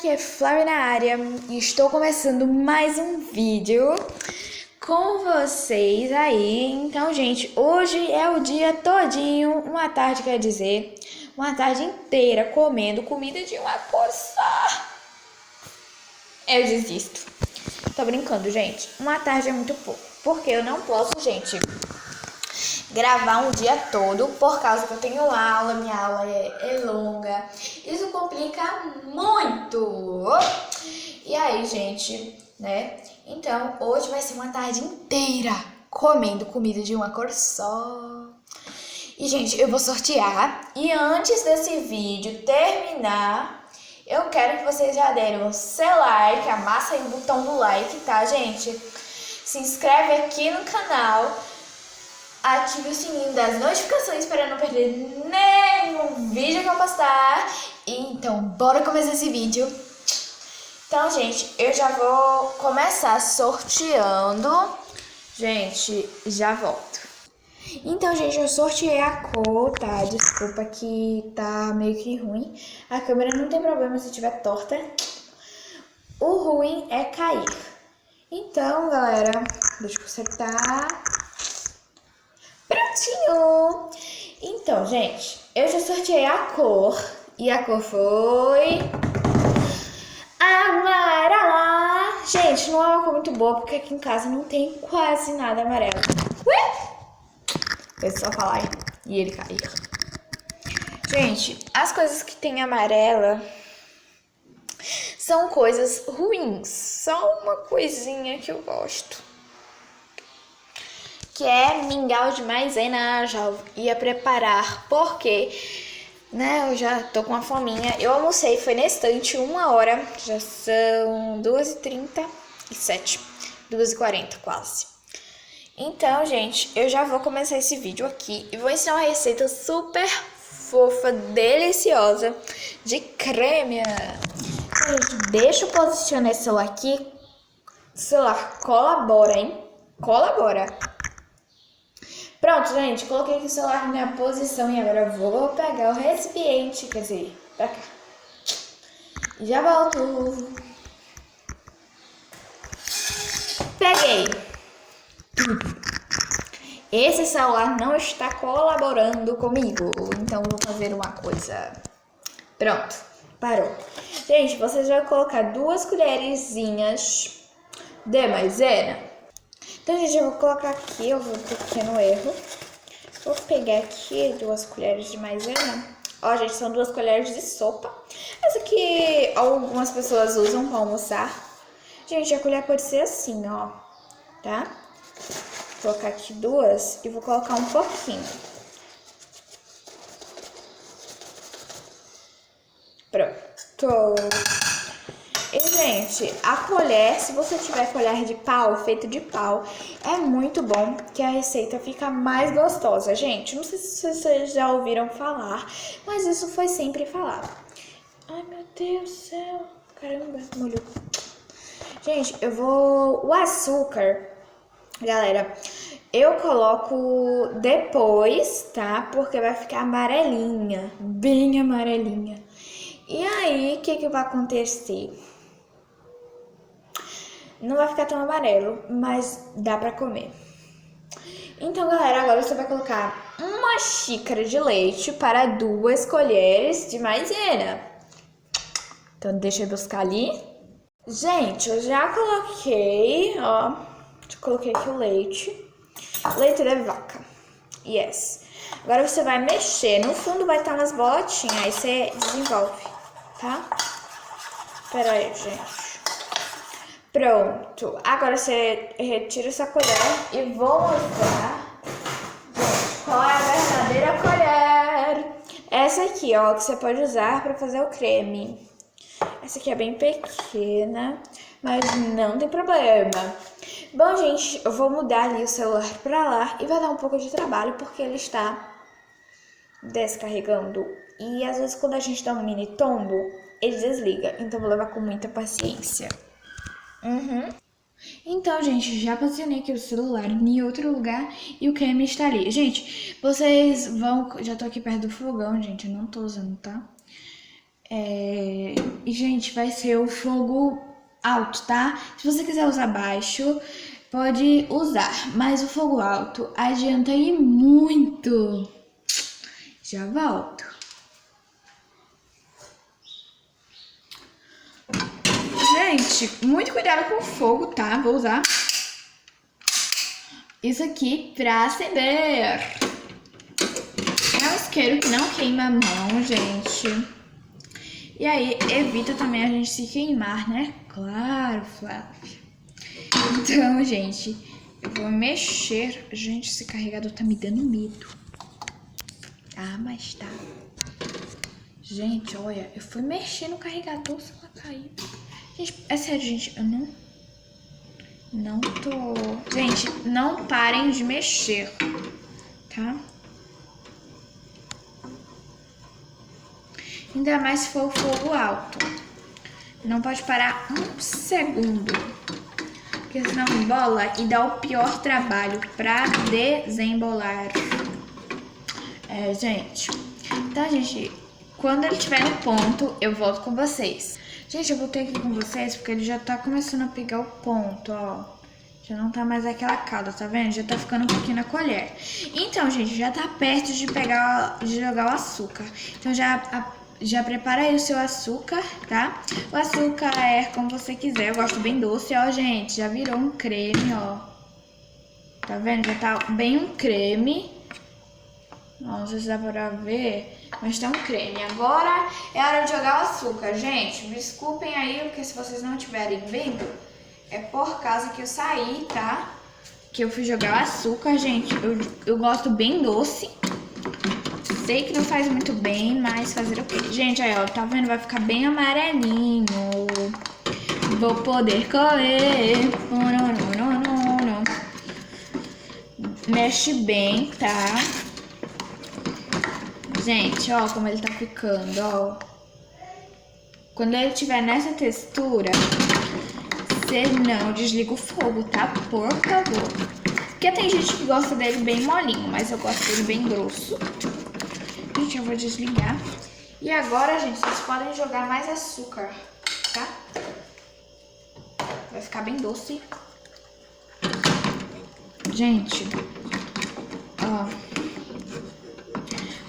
aqui é Flávia na área e estou começando mais um vídeo com vocês aí. Então, gente, hoje é o dia todinho, uma tarde quer dizer, uma tarde inteira comendo comida de uma cor só. Eu desisto. Tô brincando, gente. Uma tarde é muito pouco, porque eu não posso, gente, gravar um dia todo por causa que eu tenho aula, minha aula é longa. Isso complica muito. E aí, gente, né? Então, hoje vai ser uma tarde inteira comendo comida de uma cor só. E, gente, eu vou sortear. E antes desse vídeo terminar, eu quero que vocês já deram o seu like, amassa aí o botão do like, tá, gente? Se inscreve aqui no canal. Ative o sininho das notificações para não perder nenhum vídeo que eu postar. Então, bora começar esse vídeo. Então, gente, eu já vou começar sorteando. Gente, já volto. Então, gente, eu sorteei a cor, tá? Desculpa que tá meio que ruim. A câmera não tem problema se estiver torta. O ruim é cair. Então, galera, deixa eu consertar. Prontinho! Então, gente, eu já sorteei a cor. E a cor foi amarela. Gente, não é uma cor muito boa, porque aqui em casa não tem quase nada amarelo. Foi só falar e ele cair. Gente, as coisas que tem amarela são coisas ruins. Só uma coisinha que eu gosto, que é mingau de maisena. Já ia preparar porque, né, eu já tô com uma fominha. Eu almocei, foi na estante 1h, já são 2h37, 2h40 quase. Então, gente, eu já vou começar esse vídeo aqui e vou ensinar uma receita super fofa, deliciosa de creme. Gente, deixa eu posicionar esse celular aqui. O celular colabora, hein? Colabora. Pronto, gente, coloquei aqui o celular na minha posição e agora eu vou pegar o recipiente, quer dizer, pra cá. E já volto. Peguei. Esse celular não está colaborando comigo, então vou fazer uma coisa. Pronto, parou. Gente, vocês vão colocar 2 colherzinhas de maisena. Então, gente, eu vou colocar aqui, eu vou ter um pequeno erro. Vou pegar aqui 2 colheres de maisena. Ó, gente, são 2 colheres de sopa. Essa aqui algumas pessoas usam para almoçar. Gente, a colher pode ser assim, ó, tá? Vou colocar aqui 2 e vou colocar um pouquinho. Pronto. E, gente, a colher, se você tiver colher de pau, feito de pau, é muito bom, que a receita fica mais gostosa. Gente, não sei se vocês já ouviram falar, mas isso foi sempre falado. Ai, meu Deus do céu. Caramba, molhou. Gente, o açúcar, galera, eu coloco depois, tá? Porque vai ficar amarelinha, bem amarelinha. E aí, o que vai acontecer? Não vai ficar tão amarelo, mas dá pra comer. Então, galera, agora você vai colocar 1 xícara de leite para 2 colheres de maisena. Então, deixa eu buscar ali. Gente, eu já coloquei, ó. Já coloquei aqui o leite. Leite de vaca. Yes. Agora você vai mexer. No fundo vai estar umas bolotinhas. Aí você desenvolve, tá? Pera aí, gente. Pronto. Agora você retira essa colher e vou mostrar, gente, qual é a verdadeira colher. Essa aqui, ó, que você pode usar para fazer o creme. Essa aqui é bem pequena, mas não tem problema. Bom, gente, eu vou mudar ali o celular pra lá e vai dar um pouco de trabalho porque ele está descarregando. E às vezes quando a gente dá um mini tombo, ele desliga. Então vou levar com muita paciência. Então, gente, já posicionei aqui o celular em outro lugar e o creme está ali. Gente, vocês vão... Já tô aqui perto do fogão, gente, eu não tô usando, tá? E, gente, vai ser o fogo alto, tá? Se você quiser usar baixo, pode usar. Mas o fogo alto adianta ir muito. Já volto. Gente, muito cuidado com o fogo, tá? Vou usar isso aqui pra acender. É um isqueiro que não queima a mão, gente. E aí, evita também a gente se queimar, né? Claro, Flávia. Então, gente, eu vou mexer. Gente, esse carregador tá me dando medo. Ah, mas tá. Gente, olha, eu fui mexer no carregador, se ela caiu. Gente, é sério, gente, eu não tô... Gente, não parem de mexer, tá? Ainda mais se for o fogo alto. Não pode parar um segundo. Porque senão embola e dá o pior trabalho pra desembolar. Gente. Então, gente, quando ele estiver no ponto, eu volto com vocês. Gente, eu voltei aqui com vocês porque ele já tá começando a pegar o ponto, ó. Já não tá mais aquela calda, tá vendo? Já tá ficando um pouquinho na colher. Então, gente, já tá perto de jogar o açúcar. Então, já prepara aí o seu açúcar, tá? O açúcar é como você quiser. Eu gosto bem doce, ó, gente. Já virou um creme, ó. Tá vendo? Já tá bem um creme. Não sei se dá pra ver, mas tá um creme. Agora é hora de jogar o açúcar. Gente, me desculpem aí, porque se vocês não estiverem vendo, é por causa que eu saí, tá? Que eu fui jogar o açúcar, gente. Eu gosto bem doce. Sei que não faz muito bem, mas fazer o quê? Gente, aí, ó, tá vendo? Vai ficar bem amarelinho. Vou poder comer. Mexe bem, tá? Gente, ó como ele tá ficando, ó. Quando ele tiver nessa textura, você não desliga o fogo, tá? Por favor. Porque tem gente que gosta dele bem molinho, mas eu gosto dele bem grosso. Gente, eu vou desligar. E agora, gente, vocês podem jogar mais açúcar, tá? Vai ficar bem doce. Gente, ó.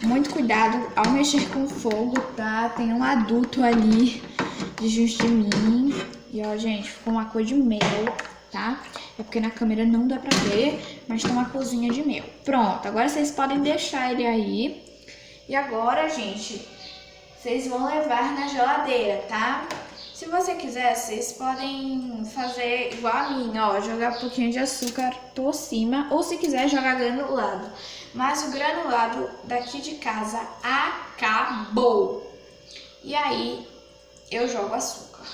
Muito cuidado ao mexer com fogo, tá? Tem um adulto ali junto de mim. E ó, gente, ficou uma cor de mel, tá? É porque na câmera não dá pra ver, mas tem uma corzinha de mel. Pronto, agora vocês podem deixar ele aí. E agora, gente, vocês vão levar na geladeira, tá? Se você quiser, vocês podem fazer igual a mim, ó, jogar um pouquinho de açúcar por cima, ou se quiser, jogar granulado. Mas o granulado daqui de casa acabou. E aí, eu jogo açúcar.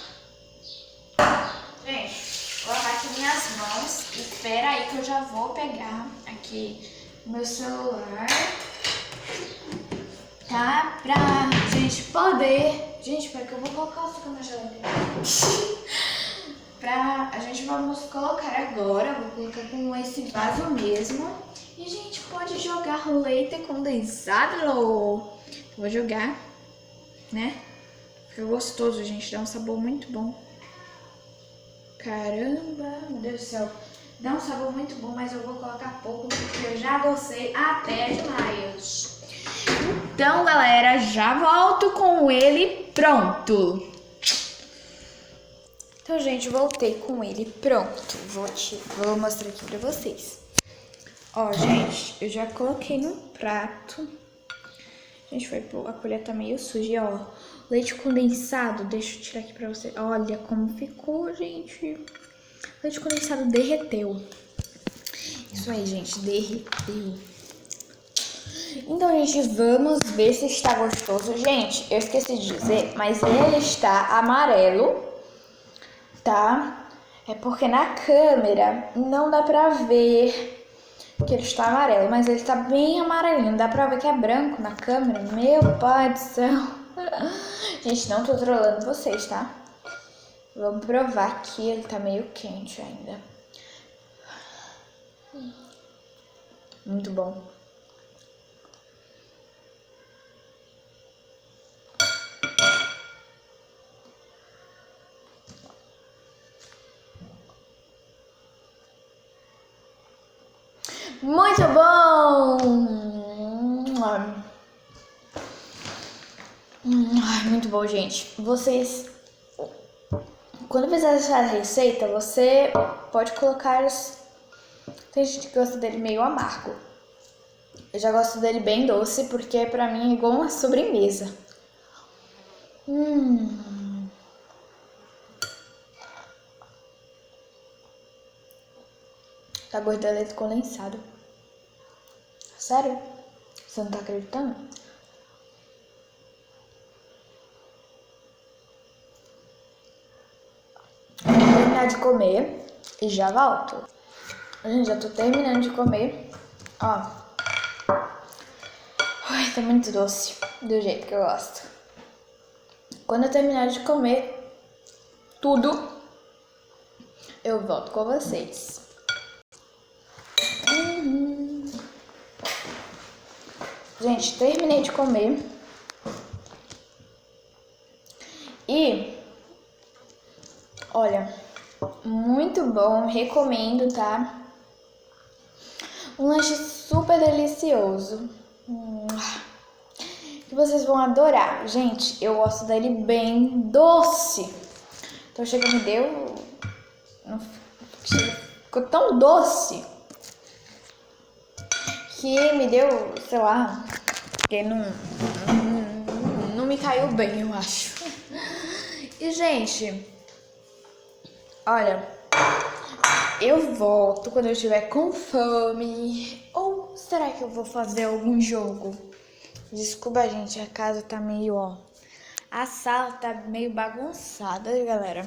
Gente, vou lavar aqui minhas mãos. Espera aí que eu já vou pegar aqui meu celular. Tá? Pra gente poder... Gente, peraí que eu vou colocar o açúcar na geladeira. A gente vamos colocar agora, vou colocar com esse vaso mesmo. E a gente pode jogar leite condensado. Vou jogar, né? Fica gostoso, gente. Dá um sabor muito bom. Caramba, meu Deus do céu. Dá um sabor muito bom, mas eu vou colocar pouco porque eu já gostei até demais. Então, galera, já volto com ele pronto. Então, gente, voltei com ele pronto. Vou mostrar aqui pra vocês. Ó, gente, eu já coloquei no prato. Gente, a colher tá meio suja, ó. Leite condensado, deixa eu tirar aqui pra vocês. Olha como ficou, gente. Leite condensado derreteu. Isso aí, gente, derreteu. Então, gente, vamos ver se está gostoso. Gente, eu esqueci de dizer, mas ele está amarelo, tá? É porque na câmera não dá pra ver que ele está amarelo, mas ele está bem amarelinho. Dá pra ver que é branco na câmera. Meu pai do céu. Gente, não tô trolando vocês, tá? Vamos provar que ele tá meio quente ainda. Muito bom. Muito bom! Ai, muito bom, gente. Vocês, quando fizer essa receita, você pode colocar... Tem gente que gosta dele meio amargo. Eu já gosto dele bem doce, porque pra mim é igual uma sobremesa. Tá gosto de leite condensado. Sério? Você não tá acreditando? Vou terminar de comer e já volto. Gente, já tô terminando de comer. Ó. Ai, tá muito doce. Do jeito que eu gosto. Quando eu terminar de comer tudo, eu volto com vocês. Gente, terminei de comer. E, olha, muito bom, recomendo, tá? Um lanche super delicioso. Que vocês vão adorar. Gente, eu gosto dele bem doce. Então chega, me deu... Ficou tão doce que me deu, sei lá, que não me caiu bem, eu acho. E, gente, olha, eu volto quando eu estiver com fome. Ou será que eu vou fazer algum jogo? Desculpa, gente, a casa tá meio, ó... A sala tá meio bagunçada, galera.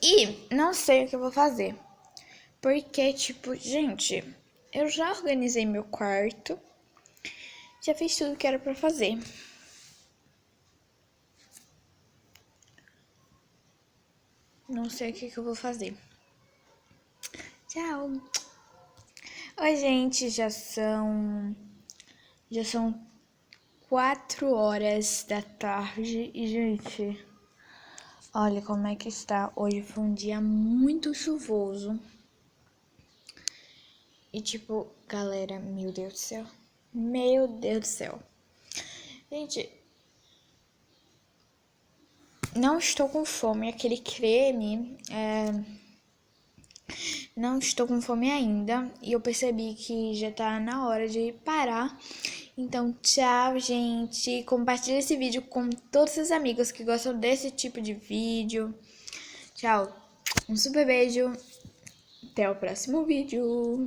E não sei o que eu vou fazer. Porque, tipo, gente, eu já organizei meu quarto. Já fiz tudo que era pra fazer. Não sei o que eu vou fazer. Tchau. Oi, gente, já são 4 horas da tarde. E, gente, olha como é que está. Hoje foi um dia muito chuvoso. E, tipo, galera, meu Deus do céu. Meu Deus do céu. Gente, não estou com fome. Aquele creme, não estou com fome ainda. E eu percebi que já tá na hora de parar. Então, tchau, gente. Compartilhe esse vídeo com todos os amigos que gostam desse tipo de vídeo. Tchau. Um super beijo. Até o próximo vídeo.